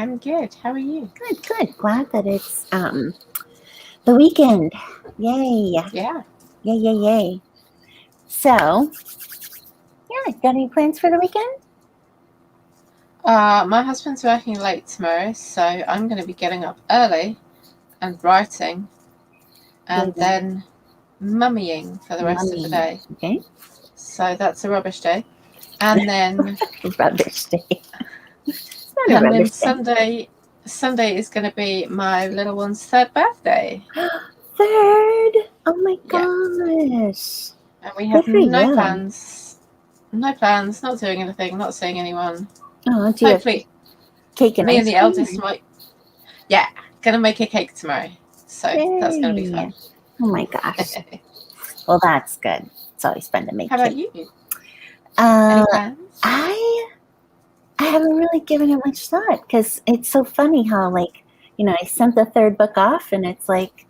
I'm good. How are you? Good, good. Glad that it's the weekend. Yay. Yeah. Yay, yay, yay. So, yeah, got any plans for the weekend? My husband's working late tomorrow, so I'm going to be getting up early and writing, and then mummying for the rest of the day. Okay. So that's a rubbish day. And then Rubbish day. It's not a and then rubbish day. Sunday is going to be my little one's third birthday. Third? Oh my Yeah. gosh. And we have Good for no you. plans. No plans, not doing anything, not seeing anyone. Oh, do you have Hopefully cake and me ice and the cream, eldest or- might gonna make a cake tomorrow. So that's gonna be Yay. fun. Oh my gosh. Well, that's good. It's always fun to make How about cake. you? Any plans? I haven't really given it much thought because it's so funny how, like, I sent the third book off and it's like,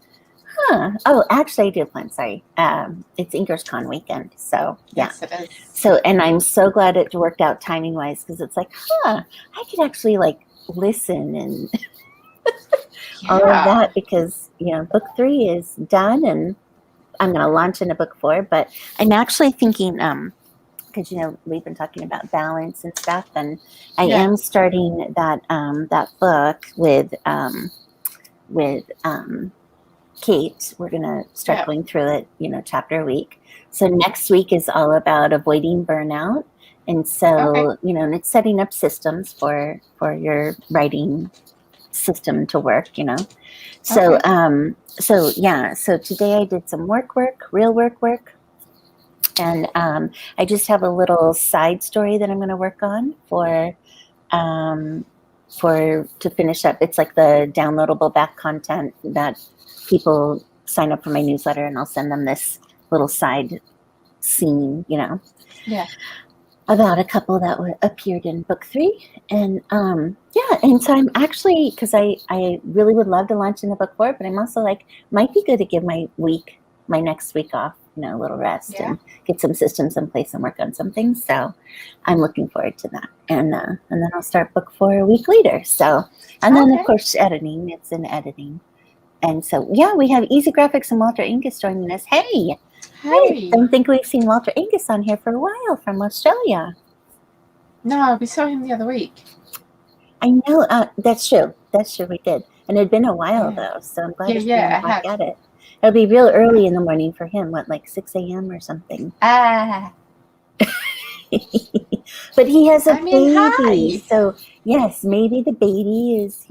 oh, actually I do plan, sorry. It's InkersCon weekend, so yeah. Yes, it is. So, and I'm so glad it worked out timing wise because it's like, I could actually like listen and all of that because, book 3 is done and I'm going to launch into book 4, but I'm actually thinking, because we've been talking about balance and stuff, and I am starting that book with Kate. We're gonna start going through it, chapter a week. So next week is all about avoiding burnout, and so and it's setting up systems for your writing system to work. So so today I did some real work. And I just have a little side story that I'm going to work on to finish up. It's like the downloadable back content that people sign up for my newsletter, and I'll send them this little side scene, about a couple that appeared in book 3. And and so I'm actually, because I really would love to launch into book 4, but I'm also like, might be good to give my next week off, a little rest and get some systems in place and work on some things. So I'm looking forward to that. And then I'll start book 4 a week later. So, and then of course editing, it's in editing. And so, we have Easy Graphics and Walter Angus joining us. Hey. I don't think we've seen Walter Angus on here for a while from Australia. No, we saw him the other week. I know, that's true. We did. And it had been a while though, so I'm glad to see him back at it. It'll be real early in the morning for him, like 6 a.m. or something. But he has a baby. So, yes, maybe the baby is,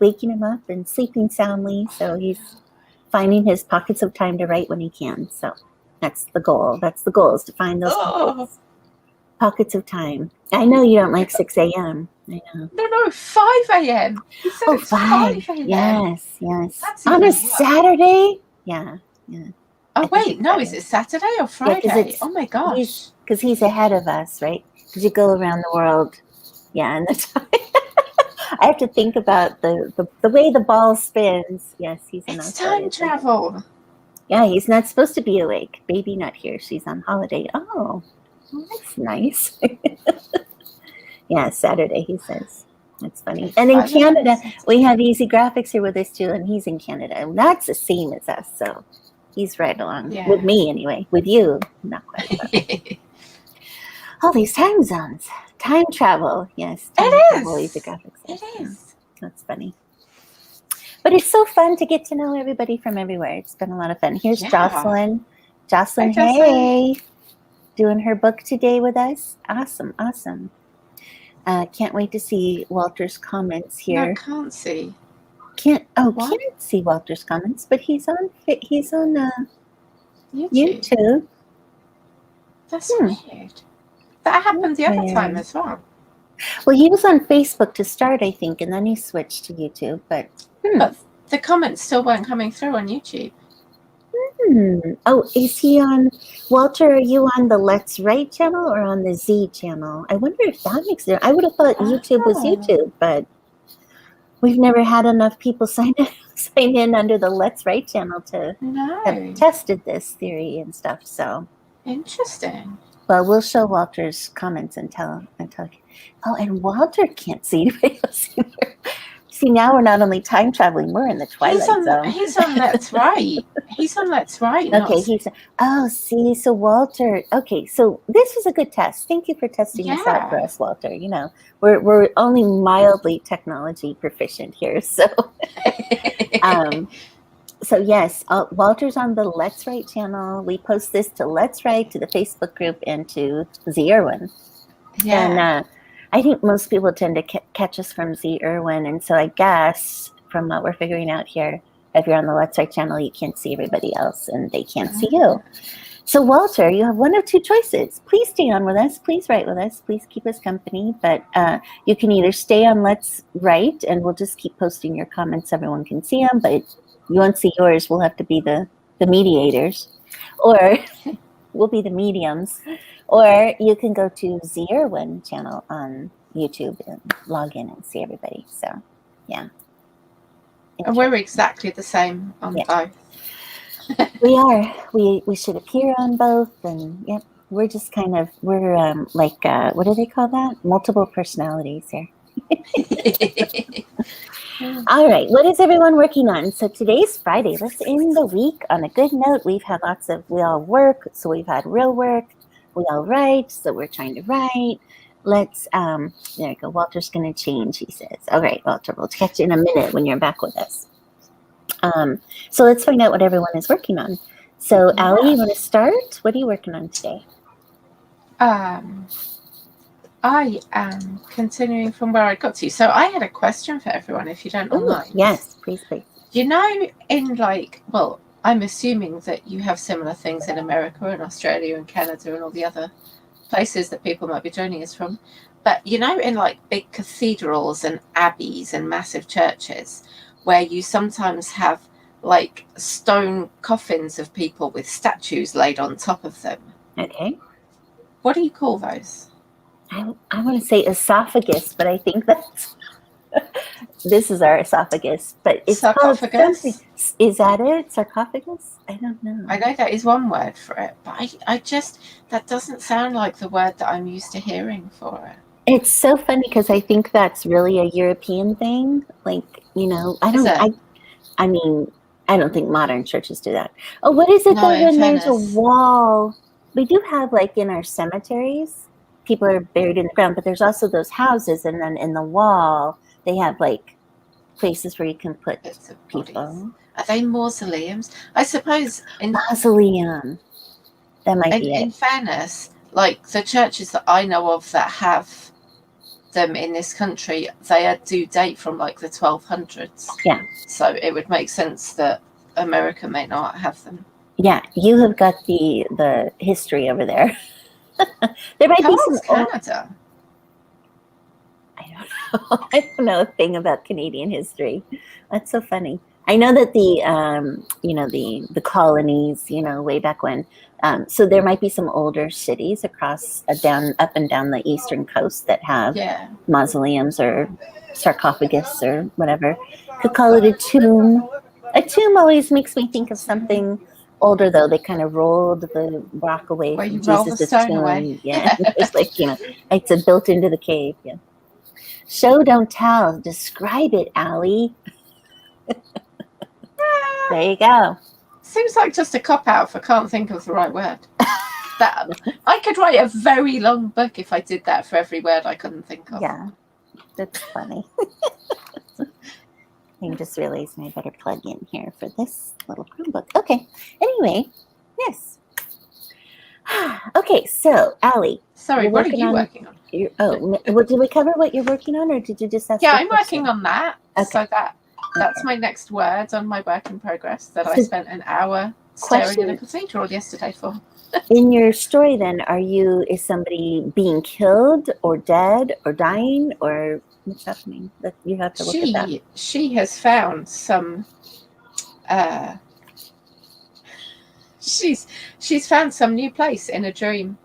waking him up and sleeping soundly. So he's finding his pockets of time to write when he can. So that's the goal. Is to find those pockets of time. I know you don't like 6 a.m. I know. No, 5 a.m. He said it's 5 a.m. Yes. That's on a Saturday? Yeah. Oh, wait, no, is it Saturday or Friday? Oh, my gosh. Because he's ahead of us, right? Because you go around the world. Yeah, and that's I have to think about the way the ball spins. Yes, he's in Australia. It's time travel. Yeah, he's not supposed to be awake. Baby not here. She's on holiday. Oh, well, that's nice. Yeah, Saturday, he says. That's funny. And in Canada, we have Easy Graphics here with us too, and he's in Canada. And that's the same as us, so he's right along with me anyway. With you, not quite. All these time zones, time travel. Yes, time travel. Easy Graphics. It is. That's funny. But it's so fun to get to know everybody from everywhere. It's been a lot of fun. Here's Jocelyn. Jocelyn, hey, doing her book today with us. Awesome. Can't wait to see Walter's comments here. No, can't see. Can't see Walter's comments, but he's on YouTube. That's weird. That happened the other time as well. Well, he was on Facebook to start, I think, and then he switched to YouTube. But the comments still weren't coming through on YouTube. Oh, is he on, Walter, are you on the Let's Write channel or on the Z channel? I wonder if that makes it. I would have thought YouTube was YouTube, but we've never had enough people sign in under the Let's Write channel to have tested this theory and stuff. So interesting. Well, we'll show Walter's comments and tell. Oh, and Walter can't see anybody else either. See, now we're not only time traveling, we're in the Twilight Zone. He's on Let's Write. He's on Let's Write. Okay, see, so Walter, okay, so this was a good test. Thank you for testing this out for us, Walter. You know, we're only mildly technology proficient here, so so yes, Walter's on the Let's Write channel. We post this to Let's Write, to the Facebook group, and to Z Irwin. Yeah. And I think most people tend to catch us from Z Irwin, and so I guess from what we're figuring out here, if you're on the Let's Write channel, you can't see everybody else, and they can't see you. So Walter, you have one of two choices. Please stay on with us. Please write with us. Please keep us company. But you can either stay on Let's Write, and we'll just keep posting your comments. Everyone can see them, but you won't see yours. We'll have to be the mediators, or we'll be the mediums. Or you can go to Z Irwin channel on YouTube and log in and see everybody. So, yeah. And we're exactly the same on both. We are. We should appear on both, and yep, we're just kind of like what do they call that? Multiple personalities here. All right, what is everyone working on? So today's Friday. Let's end the week on a good note. We've had we all work, so we've had real work. We all write, so we're trying to write. Let's there you go. Walter's going to change, he says. All right, Walter, we'll catch you in a minute when you're back with us. So let's find out what everyone is working on. So Allie, you want to start? What are you working on today? I am continuing from where I got to. So I had a question for everyone, if you don't mind. Yes, please. You know, in I'm assuming that you have similar things in America and Australia and Canada and all the other places that people might be joining us from. But, you know, in like big cathedrals and abbeys and massive churches where you sometimes have like stone coffins of people with statues laid on top of them. Okay. What do you call those? I want to say esophagus, but I think that's this is our esophagus, but it's sarcophagus. Is that it? Sarcophagus? I don't know. I know that is one word for it, but I just that doesn't sound like the word that I'm used to hearing for it. It's so funny because I think that's really a European thing. Like, you know, I mean, I don't think modern churches do that. Oh, what is it though when there's a wall? We do have like in our cemeteries, people are buried in the ground, but there's also those houses, and then in the wall they have like places where you can put people. Are they mausoleums? I suppose mausoleum. That might be it. In fairness, like the churches that I know of that have them in this country, they do date from like the 1200s. Yeah. So it would make sense that America may not have them. Yeah, you have got the history over there. There might be some Canada. I don't know a thing about Canadian history. That's so funny. I know that the colonies, way back when. So there might be some older cities across up and down the eastern coast that have mausoleums or sarcophagus or whatever. Could call it a tomb. A tomb always makes me think of something older, though. They kind of rolled the rock away from Jesus' tomb. Away. Yeah, it's like it's built into the cave. Yeah. Show, don't tell. Describe it, Allie. There you go. Seems like just a cop-out if I can't think of the right word. That I could write a very long book if I did that for every word I couldn't think of. Yeah, that's funny. I just realized I better plug in here for this little Chromebook. Okay. Anyway, yes. Okay, so Allie. Sorry, what are you working on? Did we cover what you're working on, or did you just ask? Yeah, I'm working on that. Okay. So that's my next word on my work in progress that I spent an hour staring at a cathedral yesterday for. In your story, then, is somebody being killed or dead or dying, or what's happening? That you have to look at that. She has found some. She's found some new place in a dream,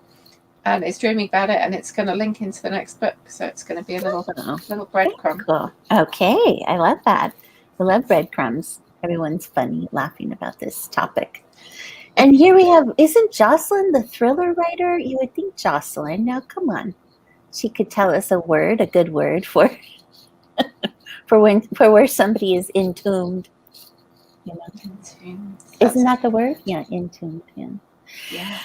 and is dreaming about it, and it's going to link into the next book. So it's going to be a little breadcrumb. Cool. Okay, I love that. I love breadcrumbs. Everyone's funny laughing about this topic. And here we have, isn't Jocelyn the thriller writer? You would think Jocelyn. Now, come on. She could tell us a good word for for where somebody is entombed. You know, isn't that the word? Yeah, entombed. Yeah. Yeah.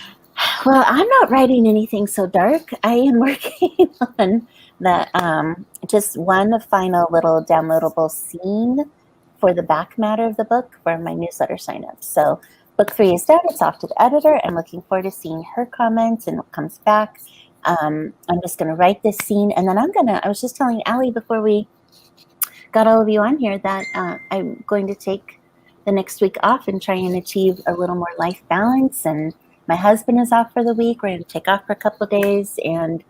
Well, I'm not writing anything so dark. I am working on just one final little downloadable scene for the back matter of the book for my newsletter signups. So book 3 is done. It's off to the editor. I'm looking forward to seeing her comments and what comes back. I'm just going to write this scene, and then I was just telling Allie before we got all of you on here that I'm going to take the next week off and try and achieve a little more life balance. And my husband is off for the week. We're going to take off for a couple of days and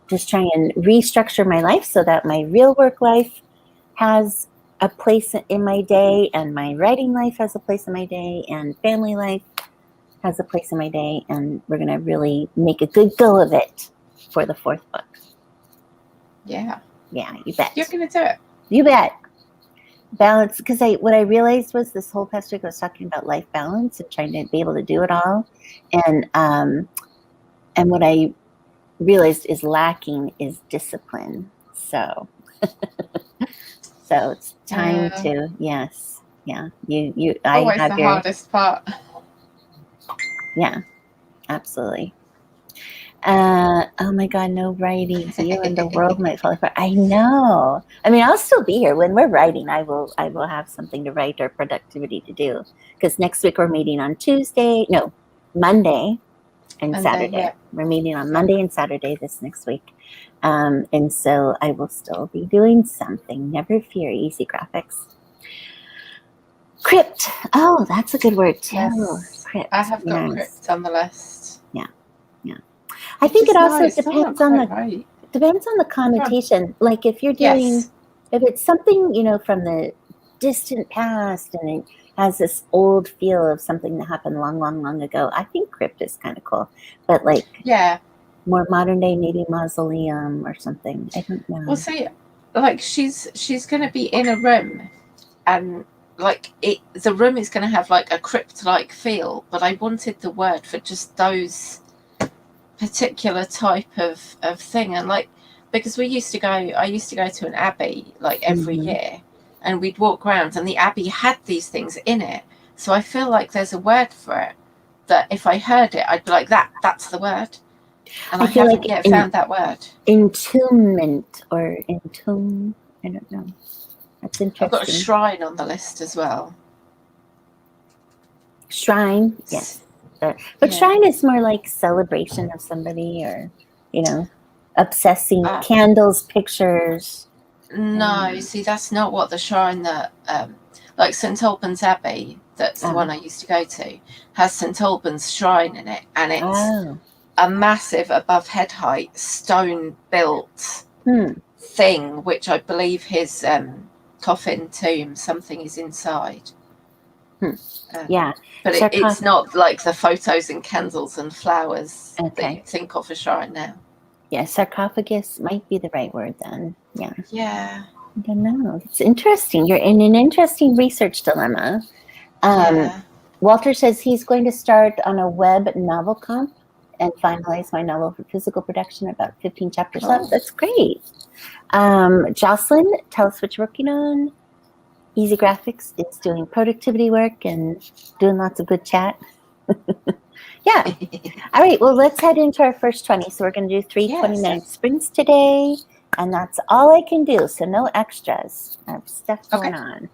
just try and restructure my life so that my real work life has a place in my day, and my writing life has a place in my day, and family life has a place in my day. And we're going to really make a good go of it for the 4th book. Yeah. Yeah, you bet. You're going to do it. You bet. Balance, because what I realized was this whole past week I was talking about life balance and trying to be able to do it all, and what I realized is lacking is discipline. So it's time to always the hardest part. Yeah, absolutely. Oh my God, no writing. You and the world might fall apart. I know. I mean, I'll still be here when we're writing. I will have something to write or productivity to do. Because next week we're meeting on Monday and Saturday. Yeah. We're meeting on Monday and Saturday this next week. And so I will still be doing something. Never fear, Easy Graphics. Crypt. Oh, that's a good word too. Yes. Crypt. I have got Crypt on the list. Yeah. I think it also depends on the connotation. Like if you're doing, if it's something, from the distant past and it has this old feel of something that happened long, long, long ago, I think Crypt is kind of cool. But more modern day, maybe Mausoleum or something. I don't know. Well, see, she's going to be in a room, and the room is going to have a crypt-like feel. But I wanted the word for just those particular type of thing, and because I used to go to an abbey every year, and we'd walk around, and the abbey had these things in it. So I feel like there's a word for it that if I heard it, I'd be like, that's the word. And I haven't yet found that word. Entombment or entomb. I don't know. That's interesting. I've got a shrine on the list as well. Shrine, yes. But shrine is more like celebration of somebody, or obsessing, candles, pictures. No, see, that's not what the shrine that St Albans Abbey, that's the one I used to go to, has St Albans shrine in it, and it's a massive above head height stone built thing, which I believe his coffin tomb something is inside. But it's not like the photos and candles and flowers that you think of a shrine now. Yeah, sarcophagus might be the right word then. Yeah. I don't know. It's interesting. You're in an interesting research dilemma. Walter says he's going to start on a web novel comp and finalize my novel for physical production, about 15 chapters left. That's great. Jocelyn, tell us what you're working on. Easy Graphics is doing productivity work and doing lots of good chat. Yeah. All right. Well, let's head into our first 20. So we're going to do 3 20-minute sprints today. And that's all I can do. So no extras. I have stuff going on.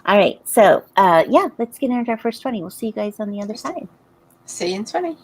All right. So, let's get into our first 20. We'll see you guys on the other side. See you in 20.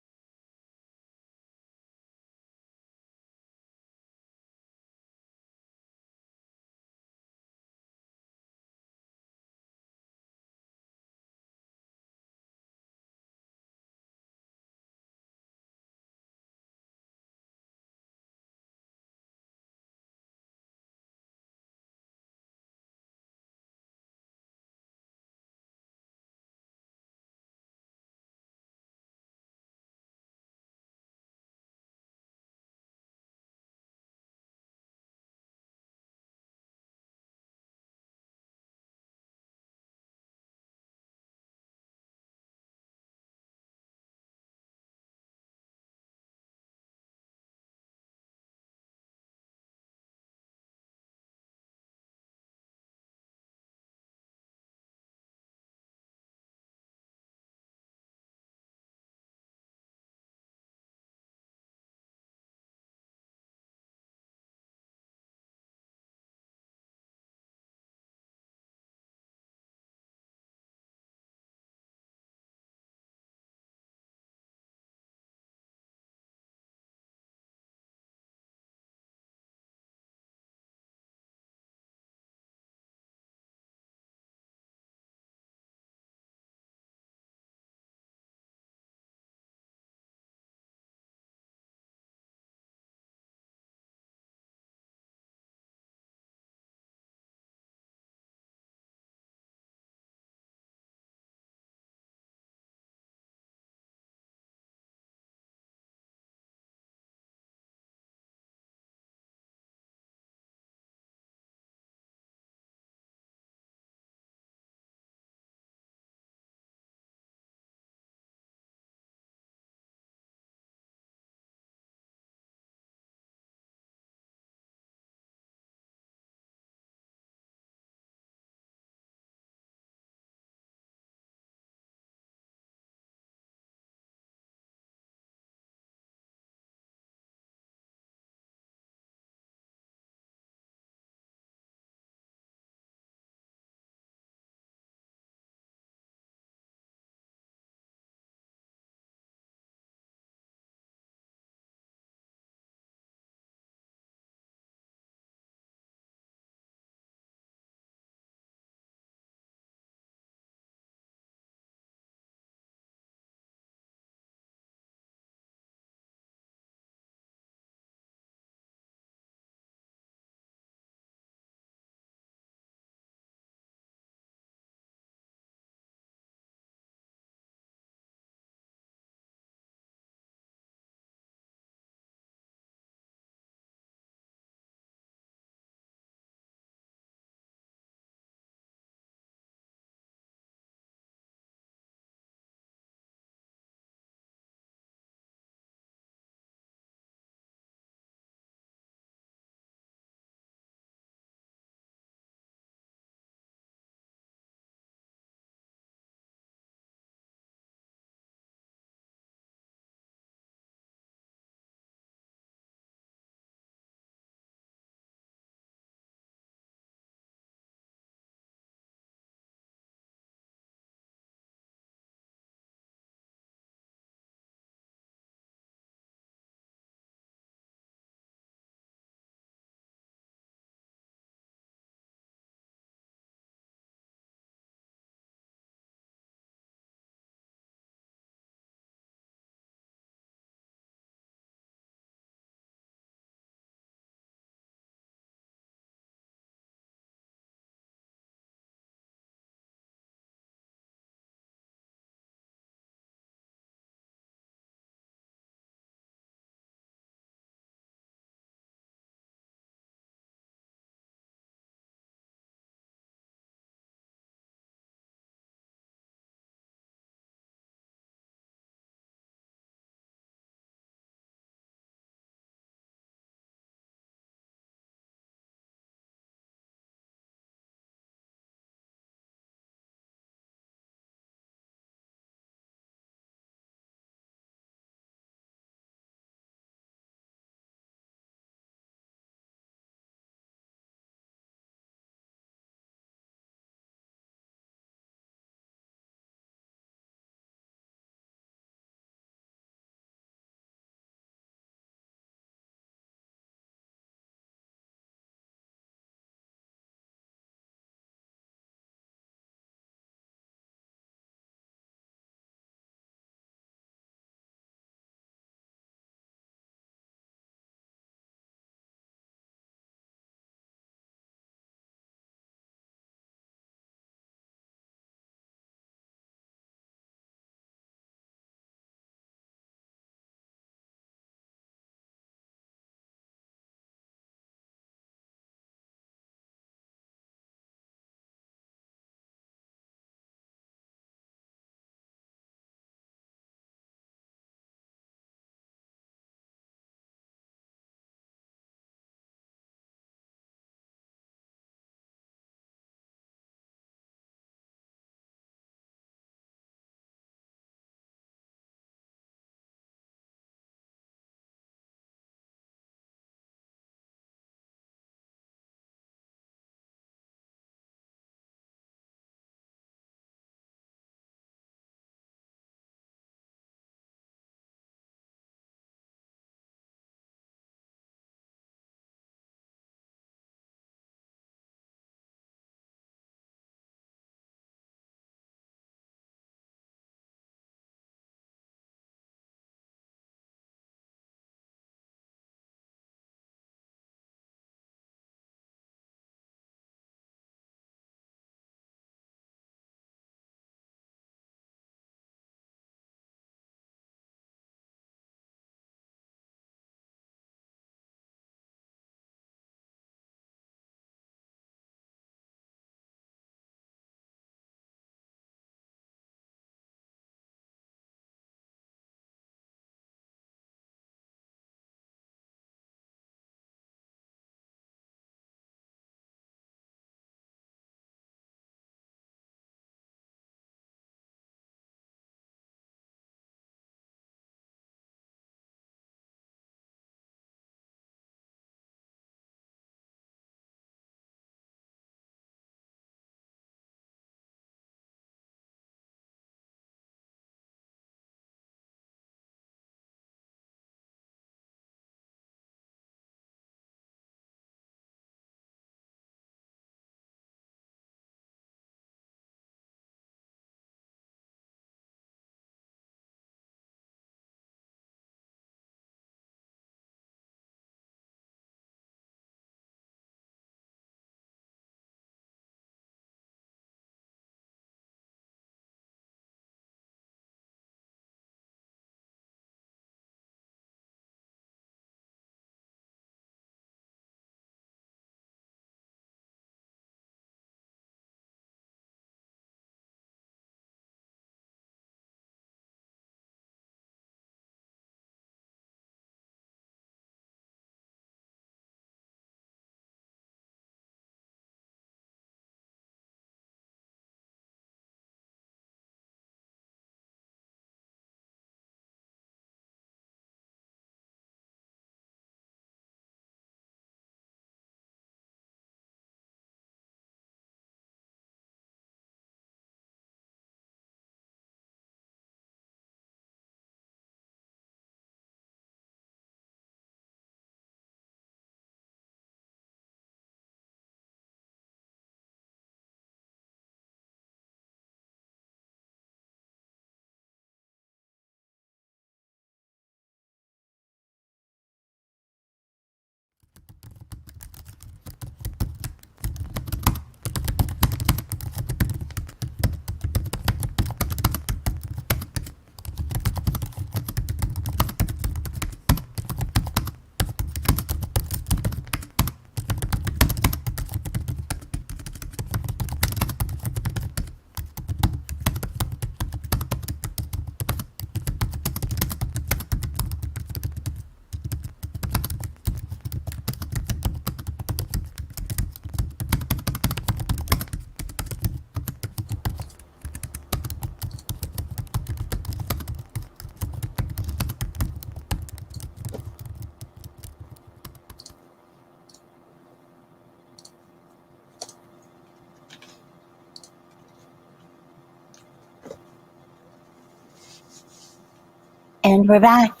And we're back.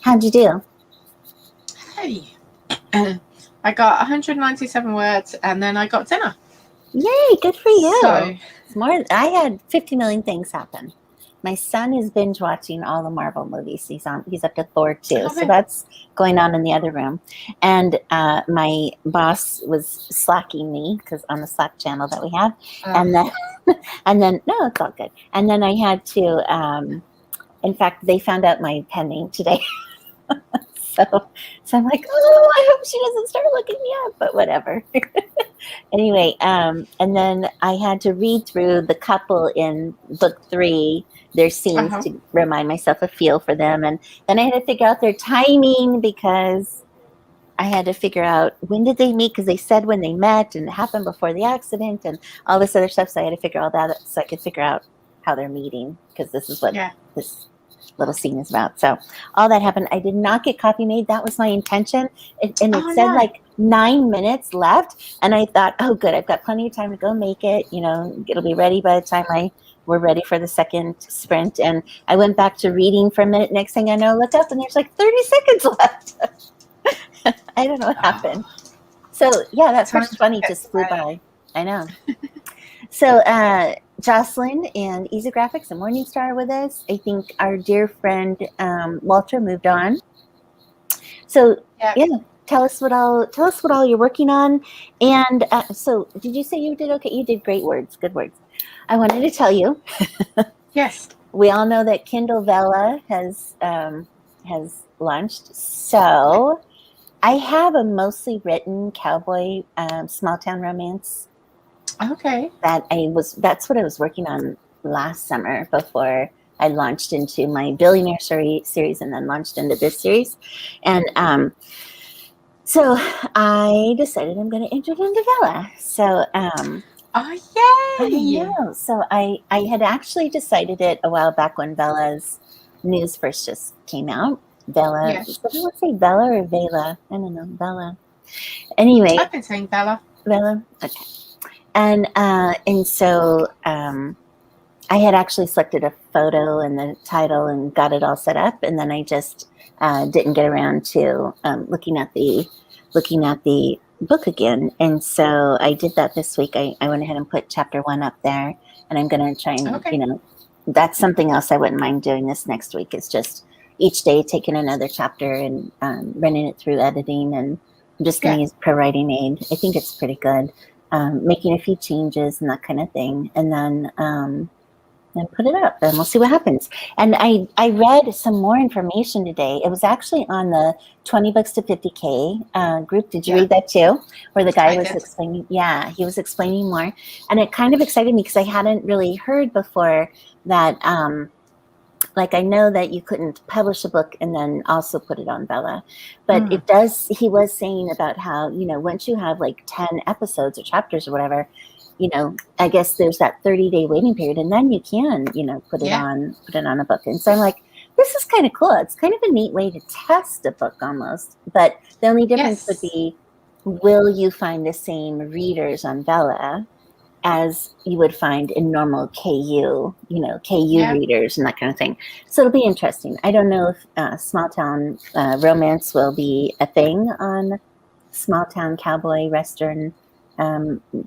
How'd you do? Hey. I got 197 words and then I got dinner. Yay, good for you. So, It's more. I had 50 million things happen. My son is binge watching all the Marvel movies. He's up to Thor 2. So okay. that's going on in the other room. And my boss was slacking me because on the Slack channel that we have. And then no, it's all good. And then I had to in fact, they found out my pen name today. So I'm like, oh, I hope she doesn't start looking me up, but whatever. Anyway, and then I had to read through the couple in book 3, their scenes to remind myself a feel for them. And then I had to figure out their timing because I had to figure out when did they meet, because they said when they met and it happened before the accident and all this other stuff. So I had to figure all that so I could figure out how they're meeting, because this is what this little scene is about. So all that happened. I did not get coffee made. That was my intention. It said like 9 minutes left. And I thought, oh, good. I've got plenty of time to go make it. You know, it'll be ready by the time we're ready for the second sprint. And I went back to reading for a minute. Next thing I know, look up and there's like 30 seconds left. I don't know what happened. So yeah, that first 20 just flew by. I know. So Jocelyn and Easy Graphics and Morningstar are with us. I think our dear friend Walter moved on. So yeah, tell us what all you're working on. And so did you say you did okay? You did great words, good words. I wanted to tell you. Yes. We all know that Kindle Vella has launched. So I have a mostly written cowboy small town romance. Okay. That's what I was working on last summer before I launched into my Billionaire series and then launched into this series. And so I decided I'm going to enter it into Vella. So yay! I know. So I had actually decided it a while back when Vella's news first just came out. Vella. Yes. Did I want to say Vella or Vela? I don't know. Vella. Anyway. I've been saying Vella. Vella? Okay. And so I had actually selected a photo and the title and got it all set up, and then I just didn't get around to looking at the book again. And so I did that this week. I went ahead and put chapter 1 up there, and I'm going to try and that's something else I wouldn't mind doing this next week. It's just each day taking another chapter and running it through editing, and I'm just going to use ProWriting Aid. I think it's pretty good. Making a few changes and that kind of thing, and then put it up, and we'll see what happens. And I read some more information today. It was actually on the 20 books to 50K group. Did you read that too? Where the guy was explaining, he was explaining more, and it kind of excited me because I hadn't really heard before that. Like, I know that you couldn't publish a book and then also put it on Vella, but it does. He was saying about how, once you have like 10 episodes or chapters or whatever, I guess there's that 30-day waiting period, and then you can, put it on a book. And so I'm like, this is kind of cool. It's kind of a neat way to test a book almost. But the only difference would be, will you find the same readers on Vella as you would find in normal KU, readers and that kind of thing. So it'll be interesting. I don't know if small town romance will be a thing on small town cowboy Western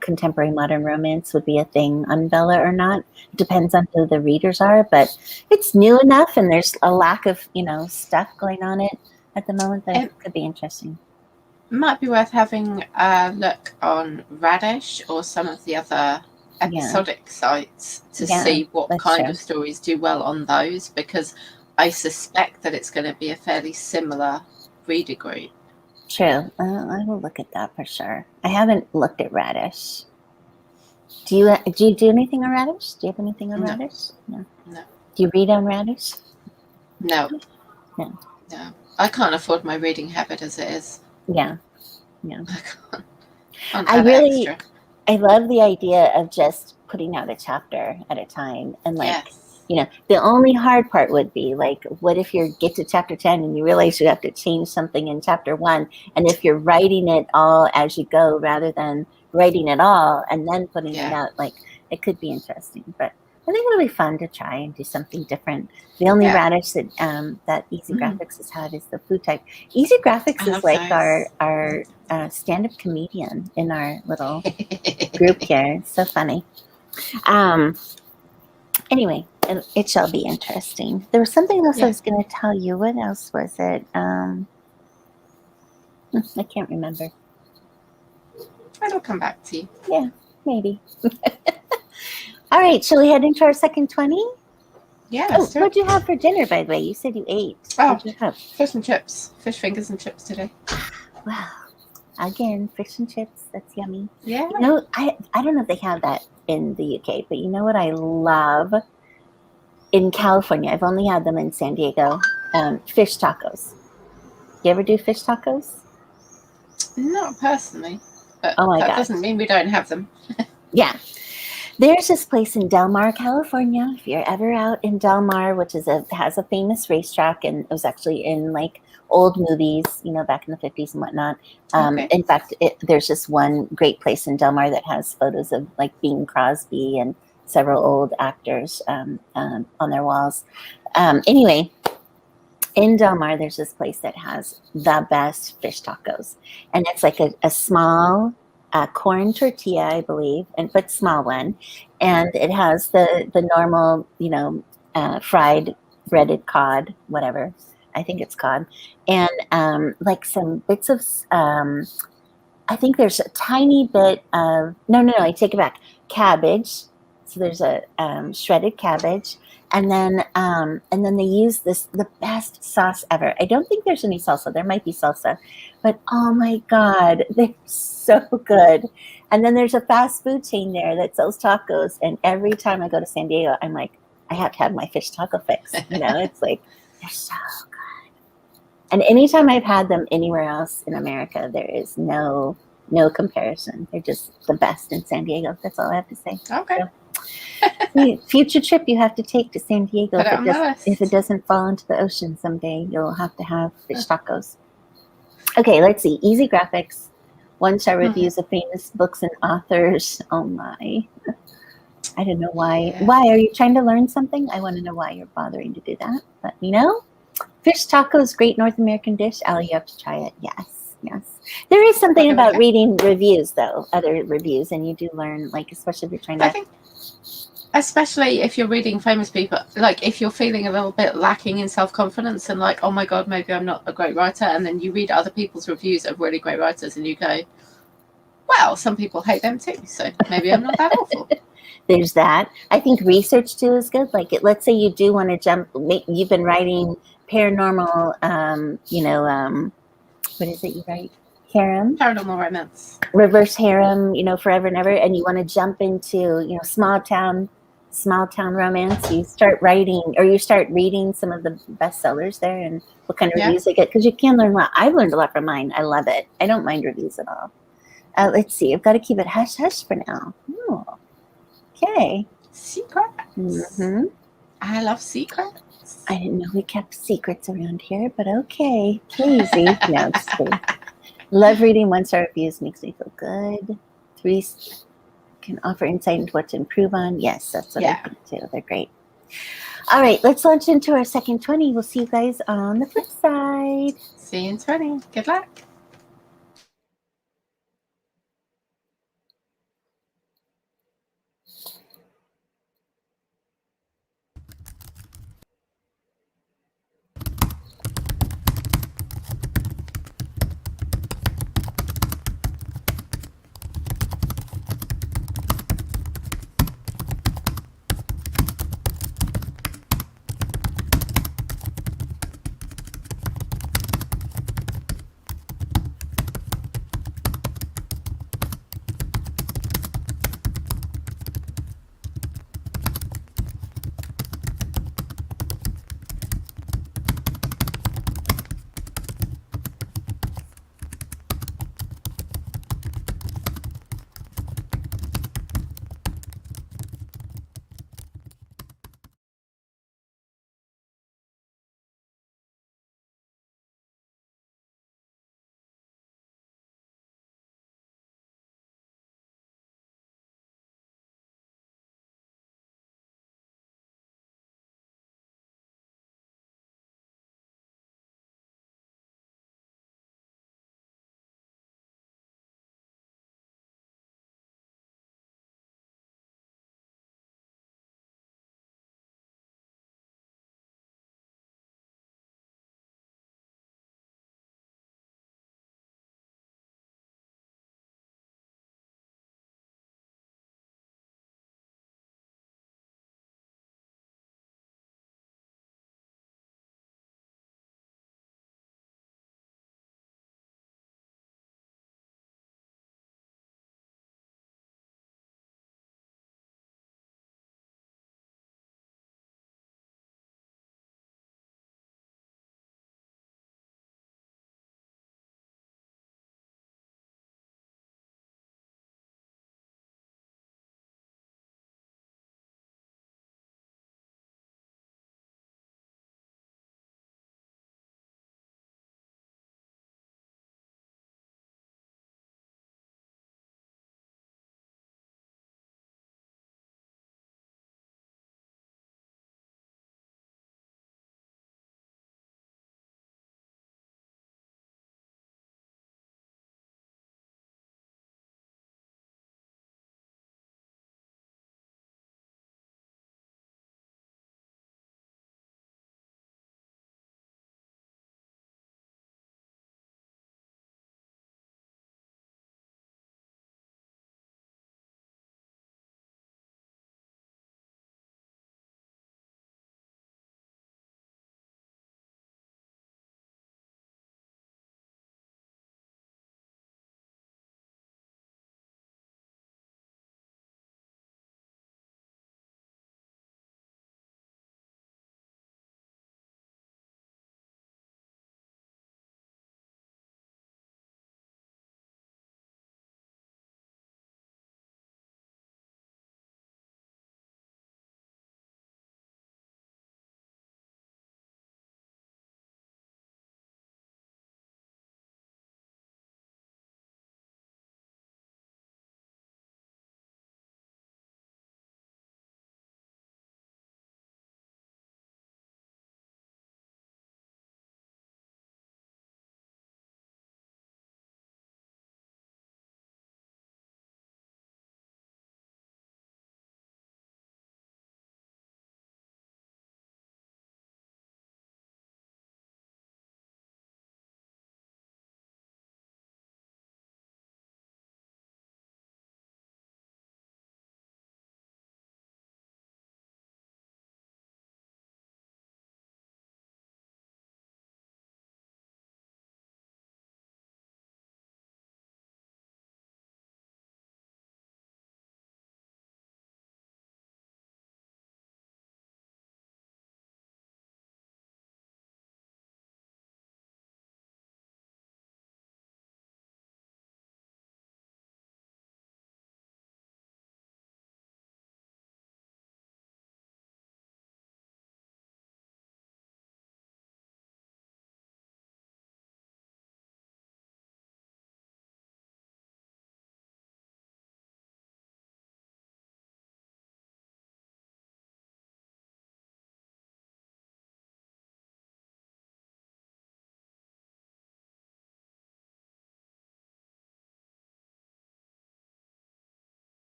contemporary modern romance would be a thing on Vella or not. It depends on who the readers are, but it's new enough and there's a lack of, stuff going on it at the moment that it could be interesting. Might be worth having a look on Radish or some of the other episodic sites to see what kind of stories do well on those, because I suspect that it's going to be a fairly similar reader group. True. I will look at that for sure. I haven't looked at Radish. Do you do anything on Radish? Do you have anything on Radish? No. Do you read on Radish? No. I can't afford my reading habit as it is. Yeah. I love the idea of just putting out a chapter at a time, and the only hard part would be like, what if you get to chapter 10 and you realize you have to change something in chapter 1, and if you're writing it all as you go rather than writing it all and then putting it out, like, it could be interesting. But I think it'll be fun to try and do something different. The only Yeah. radish that that Easy Graphics has had is the food type. Easy Graphics I is love like those. our stand-up comedian in our little group here. It's so funny. Anyway, it shall be interesting. There was something else I Yeah. was going to tell you. What else was it? I can't remember. It'll come back to you. Yeah, maybe. All right, shall we head into our second 20? Yeah, Oh, let's do what'd it. you have for dinner, by the way? You said you ate. Oh. What'd you have? Fish and chips. Fish fingers and chips today. Wow. Again, fish and chips. That's yummy. Yeah. You know, I don't know if they have that in the UK, but you know what I love? In California, I've only had them in San Diego. Fish tacos. You ever do fish tacos? Not personally, but Oh my that gosh. doesn't mean we don't have them. Yeah. There's this place in Del Mar, California. If you're ever out in Del Mar, which is has a famous racetrack, and it was actually in like old movies, you know, back in the 50s and whatnot. Okay. In fact, there's just one great place in Del Mar that has photos of like Bing Crosby and several old actors on their walls. Anyway, in Del Mar, there's this place that has the best fish tacos, and it's like a small corn tortilla, I believe, but small one, and it has the normal, you know, fried breaded cod, whatever. I think it's cod, and like some bits of. I think there's a tiny bit of no. I take it back. Cabbage. So there's a shredded cabbage, and then they use the best sauce ever. I don't think there's any salsa. There might be salsa, but oh my god, they're so good. And then there's a fast food chain there that sells tacos, and every time I go to San Diego, I'm like, I have to have my fish taco fix. You know, it's like they're so good. And anytime I've had them anywhere else in America, there is no comparison. They're just the best in San Diego. That's all I have to say. Okay. So, future trip you have to take to San Diego. Put it on my list. If it doesn't fall into the ocean someday, you'll have to have fish tacos. Okay, let's see. Easy Graphics, 1-star reviews of famous books and authors. Oh my. I don't know why. Yeah. Why? Are you trying to learn something? I want to know why you're bothering to do that. Let me know. Fish tacos, great North American dish. Ali, you have to try it. Yes. There is something about reading reviews, though, other reviews, and you do learn, like, especially if you're trying to... I think, especially if you're reading famous people, like, if you're feeling a little bit lacking in self-confidence and like, oh my God, maybe I'm not a great writer, and then you read other people's reviews of really great writers and you go, well, some people hate them too, so maybe I'm not that awful. There's that. I think research, too, is good. Like, let's say you do want to jump... You've been writing paranormal, what is it you write? Harem? Paranormal romance. Reverse harem, forever and ever, and you want to jump into, small town romance. You start writing, or you start reading some of the bestsellers there and what kind of reviews they get, because you can learn a lot. I've learned a lot from mine. I love it. I don't mind reviews at all. Let's see. I've got to keep it hush hush for now. Oh, okay. Secrets. Mm-hmm. I love secrets. I didn't know we kept secrets around here, but okay. Crazy. No, just kidding. Love reading 1-star reviews. Makes me feel good. 3 can offer insight into what to improve on. Yes, that's what I think too. They're great. All right, let's launch into our second 20. We'll see you guys on the flip side. See you in 20. Good luck.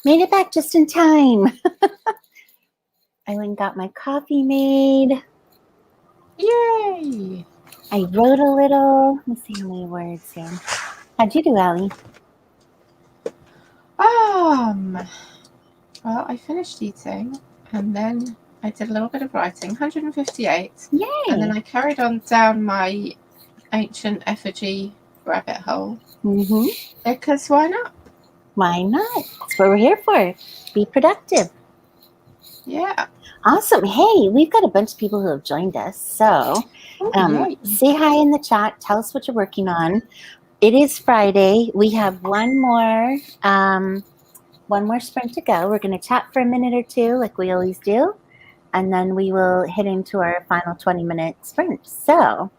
Made it back just in time. I went and got my coffee made. Yay! I wrote a little. Let's see how many words here. How'd you do, Allie? Well, I finished eating, and then I did a little bit of writing, 158. Yay! And then I carried on down my ancient effigy rabbit hole. Mm-hmm. Because why not? Why not? That's what we're here for. Be productive. Yeah. Awesome. Hey, we've got a bunch of people who have joined us. So Yay. say hi in the chat. Tell us what you're working on. It is Friday. We have one more sprint to go. We're going to chat for a minute or two like we always do. And then we will hit into our final 20-minute sprint. So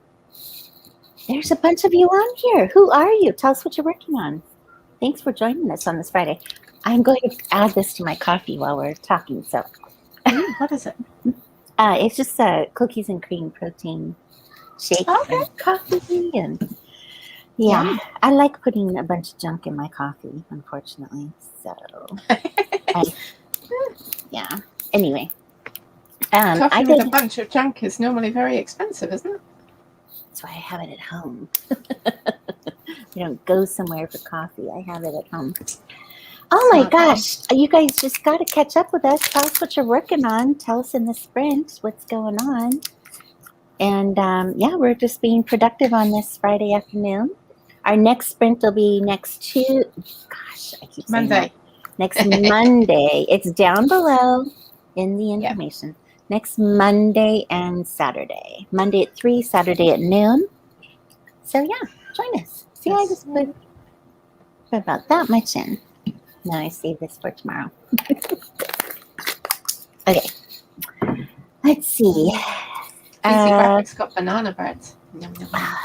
there's a bunch of you on here. Who are you? Tell us what you're working on. Thanks for joining us on this Friday. I'm going to add this to my coffee while we're talking. So What is it? it's just a cookies and cream protein shake and coffee. And yeah, I like putting a bunch of junk in my coffee, unfortunately. So yeah. Anyway. Coffee with a bunch of junk is normally very expensive, isn't it? That's why I have it at home. I don't go somewhere for coffee. I have it at home. Oh my gosh. You guys just got to catch up with us. Tell us what you're working on. Tell us in the sprint what's going on. And yeah, we're just being productive on this Friday afternoon. Our next sprint will be next Tuesday. Gosh, I keep saying Monday. Next Monday. It's down below in the information. Yep. Next Monday and Saturday. Monday at 3, Saturday at noon. So yeah, join us. See, I just put about that much in. Now I save this for tomorrow. Okay. Let's see. Easy Graphics got banana bread. Yum, yum, yum. I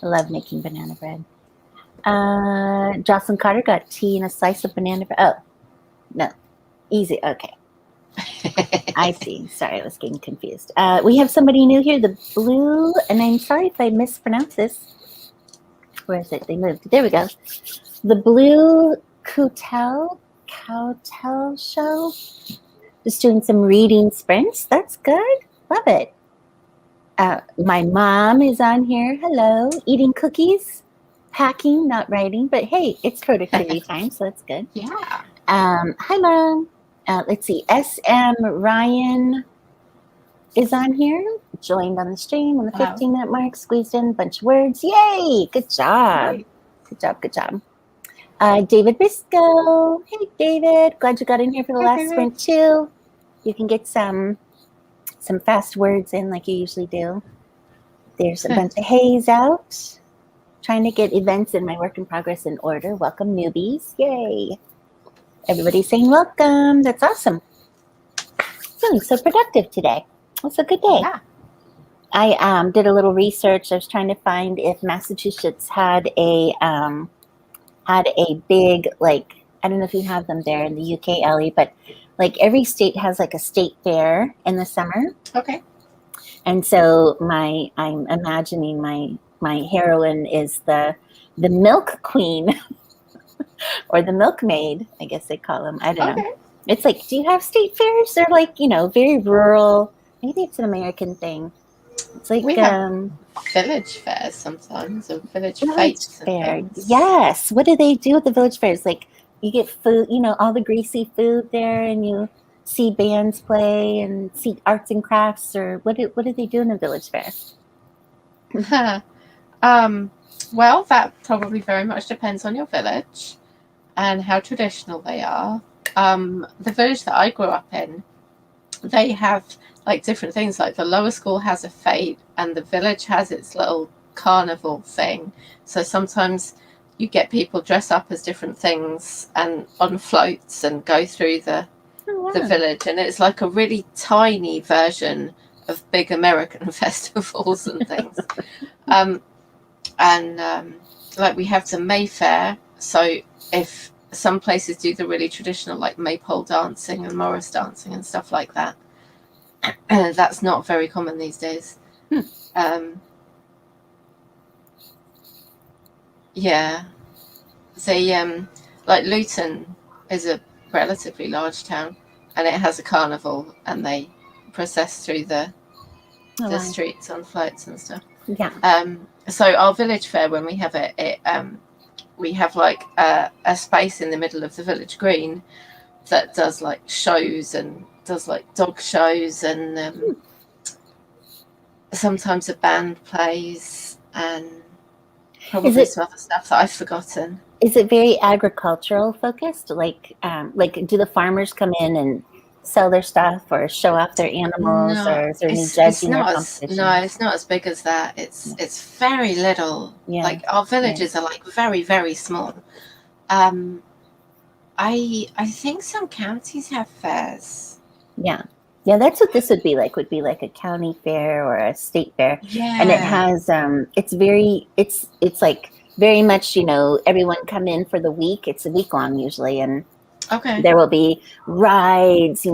love making banana bread. Jocelyn Carter got tea and a slice of banana bread. Oh, no. Easy. Okay. I see. Sorry, I was getting confused. We have somebody new here, the Blue, and I'm sorry if I mispronounce this. Where is it? They moved. There we go. The Blue Cowtail Show. Just doing some reading sprints. That's good. Love it. My mom is on here. Hello. Eating cookies, packing, not writing, but hey, it's productivity time, so that's good. Yeah. Hi, Mom. Let's see. SM Ryan is on here. Joined on the stream on the 15-minute mark. Squeezed in a bunch of words. Yay! Good job. Right. Good job. Good job. David Bisco. Hey, David. Glad you got in here for the last sprint too. You can get some fast words in like you usually do. There's a bunch of haze out. Trying to get events in my work in progress in order. Welcome, newbies. Yay. Everybody's saying welcome. That's awesome. Feeling so productive today. It's a good day. Yeah. I did a little research. I was trying to find if Massachusetts had a big, like, I don't know if you have them there in the UK, Ellie, but like every state has like a state fair in the summer. Okay. And so I'm imagining my heroine is the milk queen or the milkmaid, I guess they call them. I don't know. It's like, do you have state fairs? They're like, very rural. Maybe it's an American thing. It's like we have village fairs sometimes, or village fetes. Yes. What do they do at the village fairs? Like you get food, all the greasy food there, and you see bands play and see arts and crafts, or what do they do in a village fair? Well, that probably very much depends on your village and how traditional they are. The village that I grew up in, they have like different things. Like the lower school has a fete, and the village has its little carnival thing. So sometimes you get people dress up as different things and on floats and go through the village, and it's like a really tiny version of big American festivals and things. Like we have the Mayfair. So if some places do the really traditional like maypole dancing and Morris dancing and stuff like that, that's not very common these days. Yeah. They like Luton is a relatively large town, and it has a carnival, and they process through the Oh, wow. streets on floats and stuff. Yeah. So our village fair, when we have it, we have like a space in the middle of the village green that does like shows and does like dog shows, and sometimes a band plays, and probably some other stuff that I've forgotten. Is it very agricultural focused? Like do the farmers come in and sell their stuff or show off their animals, or is there any judging or competition? No, it's not as big as that. It's very little. Yeah. Like our villages are like very, very small. I think some counties have fairs. Yeah. Yeah, that's what this would be like a county fair or a state fair. Yeah. And it has it's like very much, everyone come in for the week. It's a week long usually, and okay. There will be rides,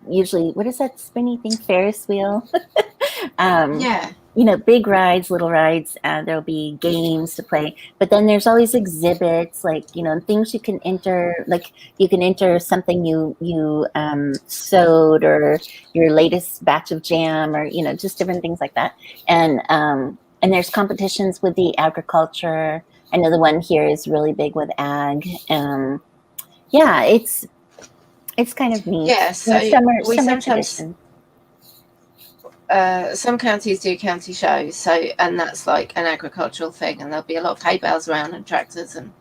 usually, what is that spinny thing? Ferris wheel. Yeah. Big rides, little rides. There'll be games to play, but then there's always exhibits, like, things you can enter. Like you can enter something you sewed, or your latest batch of jam, or just different things like that. And there's competitions with the agriculture. I know the one here is really big with ag. Yeah, it's kind of neat. Yeah, so we sometimes tradition. Some counties do county shows, and that's like an agricultural thing, and there'll be a lot of hay bales around and tractors and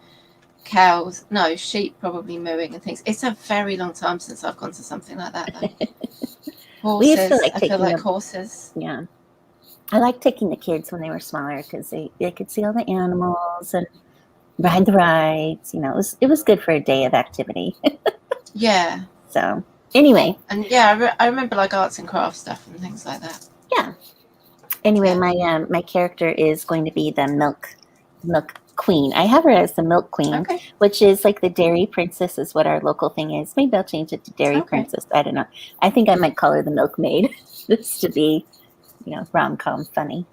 sheep probably mooing and things. It's a very long time since I've gone to something like that, though. Horses, we used to like I feel like horses. Yeah, I like taking the kids when they were smaller because they could see all the animals and ride the rides. It was good for a day of activity. Yeah. So anyway, and yeah, I remember like arts and crafts stuff and things like that. Yeah. Anyway, my character is going to be the milk queen. I have her as the milk queen, which is like the dairy princess is what our local thing is. Maybe I'll change it to dairy princess. I don't know. I think I might call her the milkmaid just to be, rom-com funny.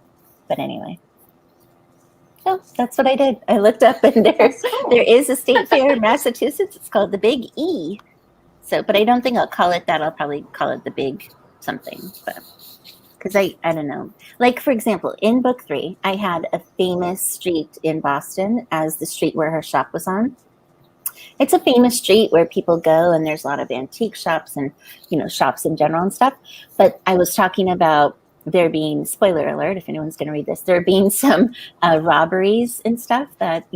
But anyway. So that's what I did. I looked up, and there is a state fair in Massachusetts. It's called the Big E. So, but I don't think I'll call it that. I'll probably call it the Big something. But because I don't know. Like, for example, in book 3, I had a famous street in Boston as the street where her shop was on. It's a famous street where people go, and there's a lot of antique shops and, shops in general and stuff. But I was talking about there being, spoiler alert, if anyone's going to read this, there being some robberies and stuff that,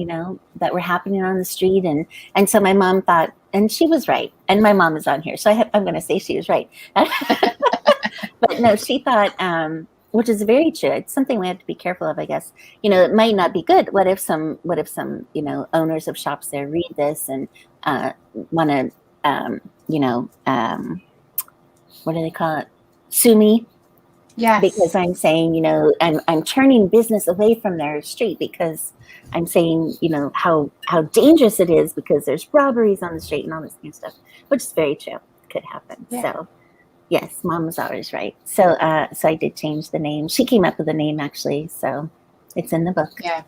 that were happening on the street. And so my mom thought, and she was right. And my mom is on here, so I'm going to say she was right. But no, she thought, which is very true. It's something we have to be careful of, I guess. It might not be good. What if some, owners of shops there read this and want to, what do they call it? Sue me. Yes. Because I'm saying, I'm turning business away from their street because I'm saying, how dangerous it is because there's robberies on the street and all this kind of stuff, which is very true. Could happen. Yeah. So, yes, Mom was always right. So, so I did change the name. She came up with the name actually, so it's in the book. Yeah.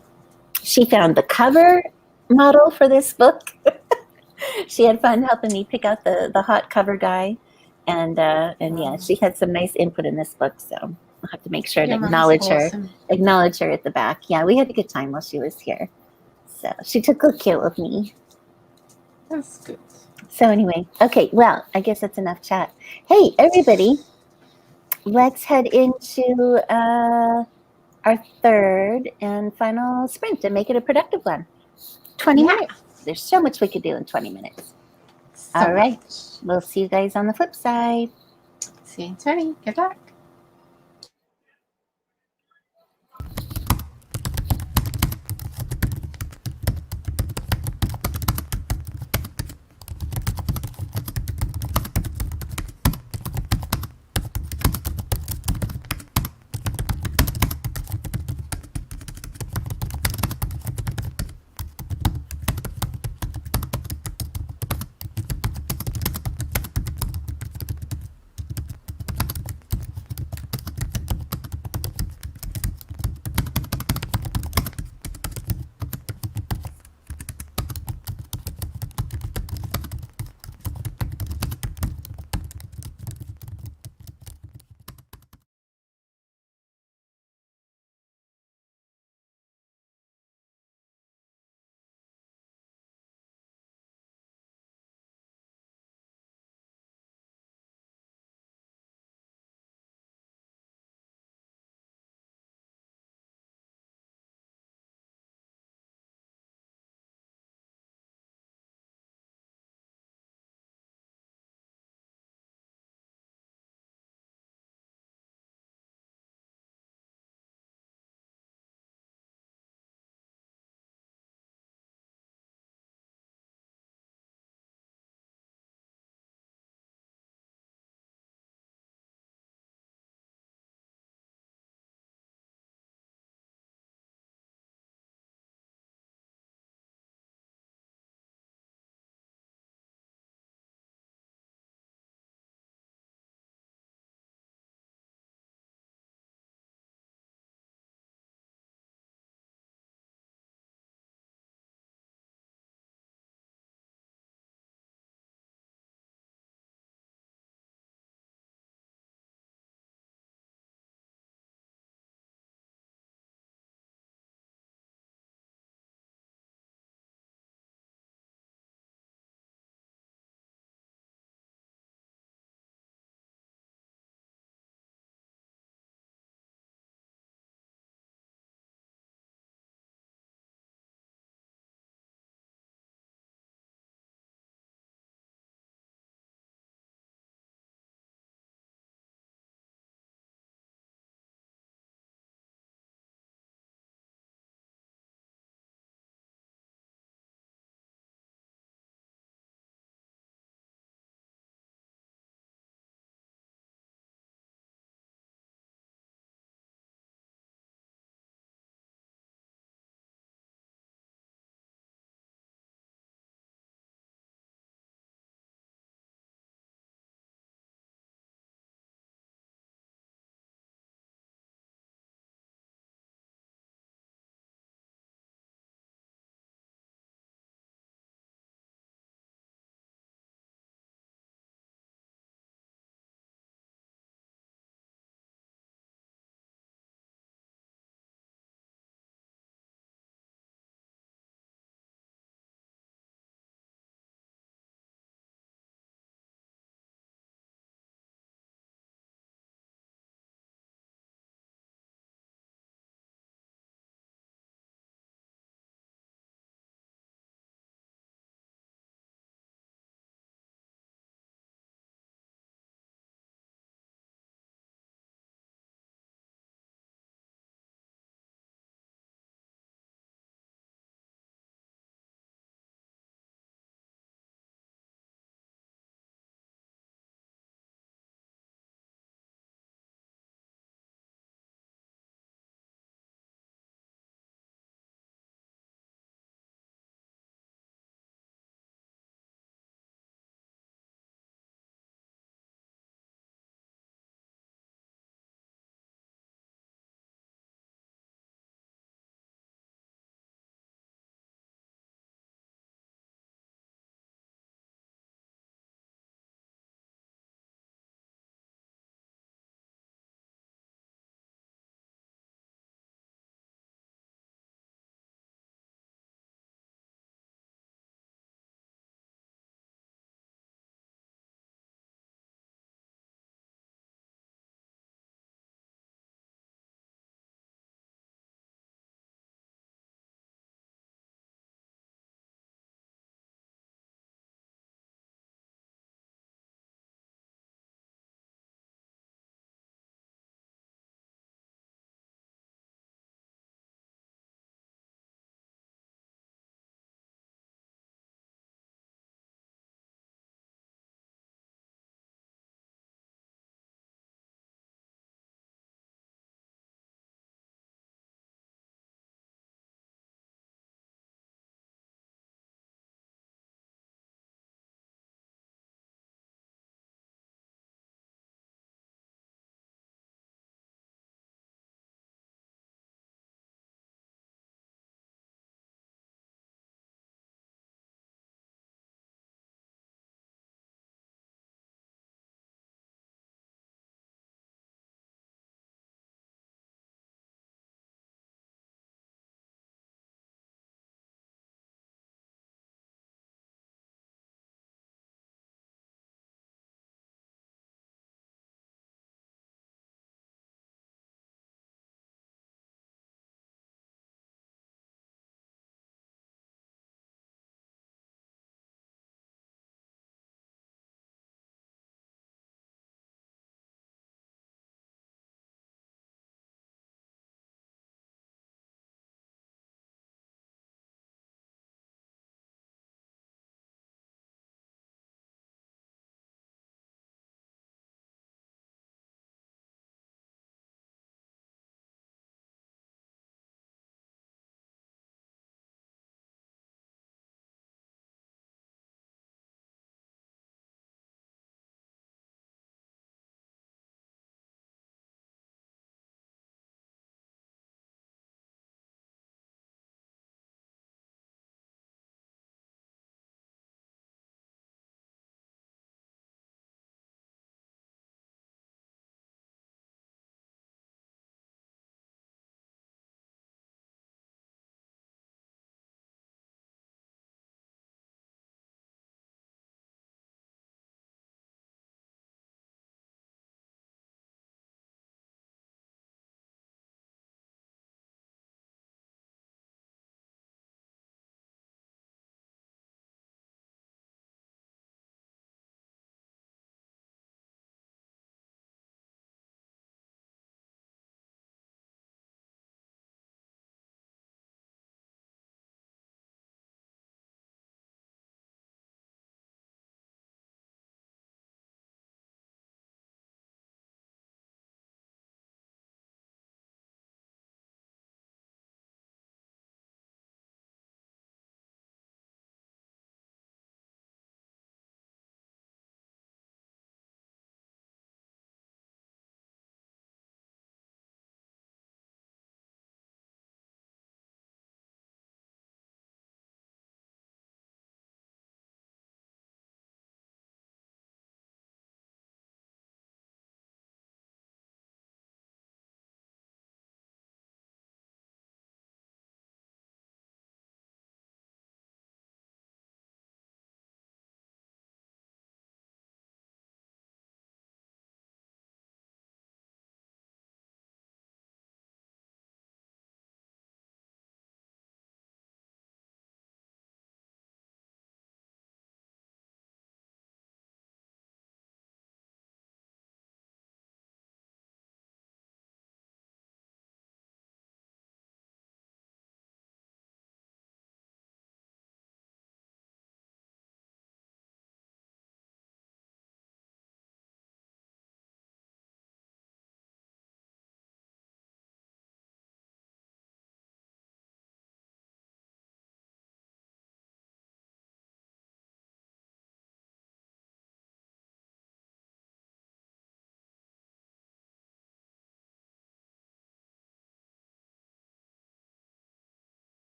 She found the cover model for this book. She had fun helping me pick out the hot cover guy. And yeah, she had some nice input in this book, so I'll have to make sure to acknowledge her at the back. Yeah, we had a good time while she was here. So she took good care of me. That's good. So anyway, okay, well, I guess that's enough chat. Hey, everybody, let's head into our third and final sprint and make it a productive one. 20 minutes. There's so much we could do in 20 minutes. All right. We'll see you guys on the flip side. See you in 20. Good luck.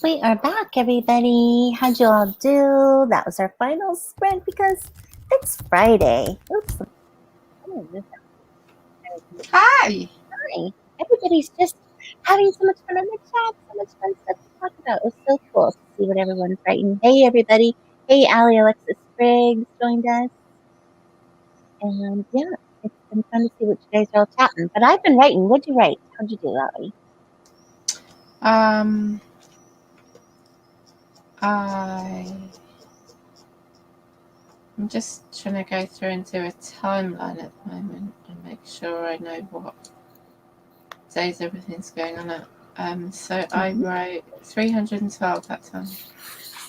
We are back, everybody. How'd you all do? That was our final sprint because it's Friday. Oops. Oh, this Hi. Hi. Everybody's just having so much fun on the chat, so much fun stuff to talk about. It was so cool to see what everyone's writing. Hey, everybody. Hey, Allie Alexis Spriggs joined us. And yeah, it's been fun to see what you guys are all chatting. But I've been writing. What'd you write? How'd you do, Allie? I'm just trying to go through and do a timeline at the moment and make sure I know what days everything's going on at. So I wrote 312 that time.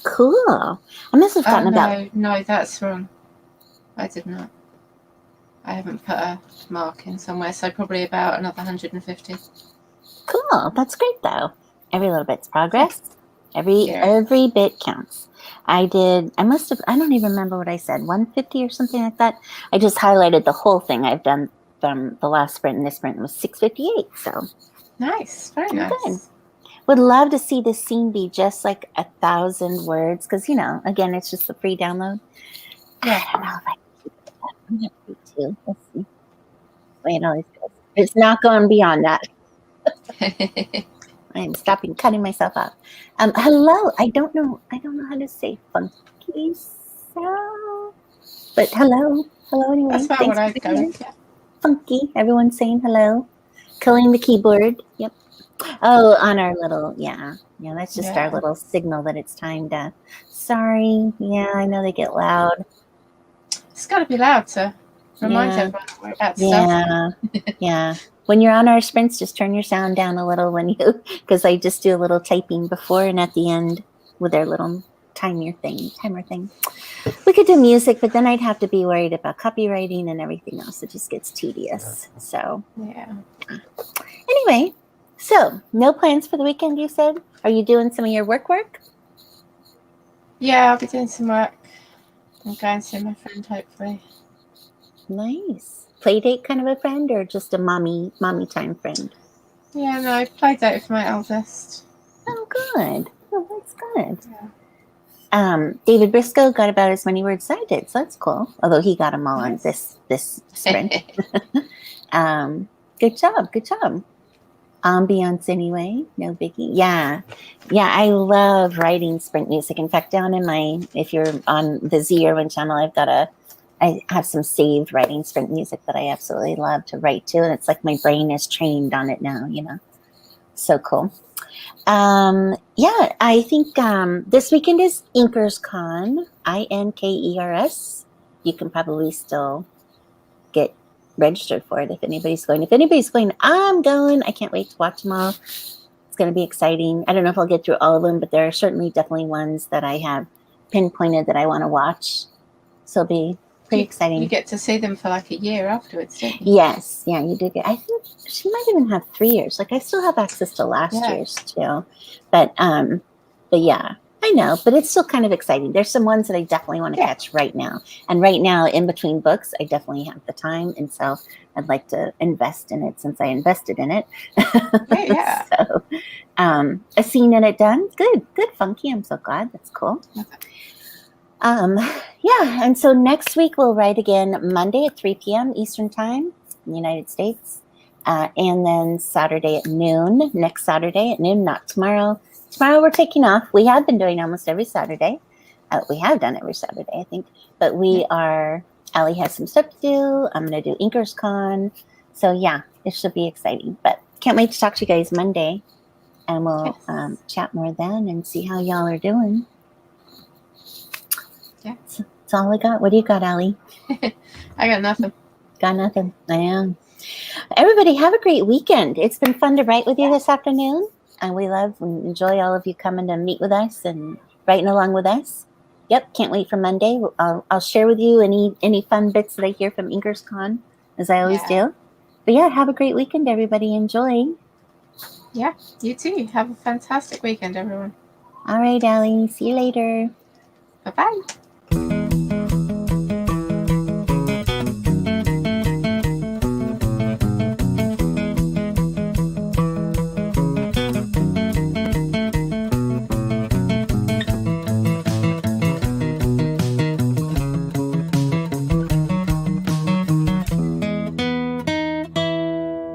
Cool. I must have gotten about. No, that's wrong. I did not. I haven't put a mark in somewhere, so probably about another 150. Cool. That's great, though. Every little bit's progress. Every bit counts. I don't even remember what I said, 150 or something like that. I just highlighted the whole thing I've done from the last sprint, and this sprint was 658. So nice, very nice. Good. Would love to see this scene be just like 1,000 words, because again, it's just the free download. Yeah. I don't know if I can keep it up. I'm gonna read too. Let's see. The way it always goes. It's not going beyond that. I'm stopping cutting myself off. Hello. I don't know how to say funky sound, but hello anyway. That's about what I've done. Yeah. Funky. Everyone's saying hello. Killing the keyboard. Yep. Oh, on our little that's just our little signal that it's time to. Sorry. Yeah, I know they get loud. It's got to be loud to remind everyone we're about to start. Yeah. When you're on our sprints, just turn your sound down a little because I just do a little typing before and at the end with our little timer thing. We could do music, but then I'd have to be worried about copywriting and everything else. It just gets tedious. So, yeah. Anyway, so no plans for the weekend, you said? Are you doing some of your work? Yeah, I'll be doing some work. I'm going to see my friend, hopefully. Nice. Play date kind of a friend or just a mommy time friend? Yeah, no, play date with my eldest. Oh, good. Oh, that's good. Yeah. David Briscoe got about as many words as I did, so that's cool. Although he got them all on this sprint. Good job. Ambiance anyway, no biggie. Yeah, I love writing sprint music. In fact, if you're on the Z Irwin channel, I have some saved writing sprint music that I absolutely love to write to, and it's like my brain is trained on it now. So cool. I think this weekend is Inkers Con, INKERS. You can probably still get registered for it if anybody's going. If anybody's going, I'm going. I can't wait to watch them all. It's going to be exciting. I don't know if I'll get through all of them, but there are certainly definitely ones that I have pinpointed that I want to watch. So it'll be pretty exciting. You get to see them for like a year afterwards, don't you? Yes. Yeah, you do get. I think she might even have 3 years. Like I still have access to last year's too. But yeah. I know, but it's still kind of exciting. There's some ones that I definitely want to catch right now. And right now, in between books, I definitely have the time. And so I'd like to invest in it since I invested in it. Yeah. So a scene in it done. Good, Funky. I'm so glad. That's cool. And so next week we'll write again Monday at 3 p.m. Eastern Time in the United States. And then Saturday at noon, next Saturday at noon, not tomorrow. Tomorrow we're taking off. We have been doing almost every Saturday. We have done every Saturday, I think. But Allie has some stuff to do. I'm going to do Inkers Con. So yeah, it should be exciting. But can't wait to talk to you guys Monday. And we'll chat more then and see how y'all are doing. Yeah. That's all I got. What do you got, Allie? I got nothing. Got nothing. I am. Everybody have a great weekend. It's been fun to write with you this afternoon. And we love and enjoy all of you coming to meet with us and writing along with us. Yep, can't wait for Monday. I'll share with you any fun bits that I hear from Inkers Con, as I always do. But yeah, have a great weekend, everybody. Enjoy. Yeah, you too. Have a fantastic weekend, everyone. All right, Allie. See you later. Bye-bye.